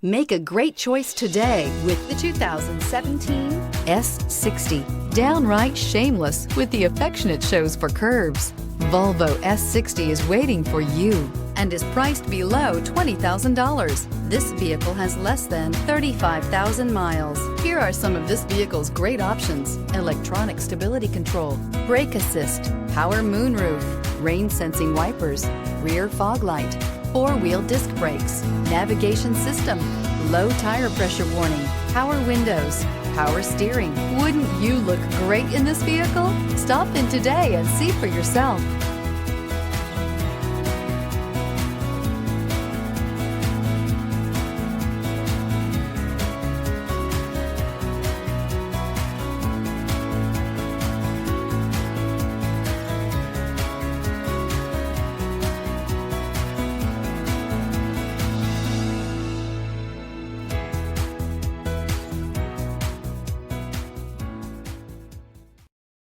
Make a great choice today with the 2017 S60. Downright shameless with the affection it shows for curves. Volvo S60 is waiting for you and is priced below $20,000. This vehicle has less than 35,000 miles. Here are some of this vehicle's great options: electronic stability control, brake assist, power moonroof, rain sensing wipers, rear fog light, four-wheel disc brakes, navigation system, low tire pressure warning, power windows, power steering. Wouldn't you look great in this vehicle? Stop in today and see for yourself.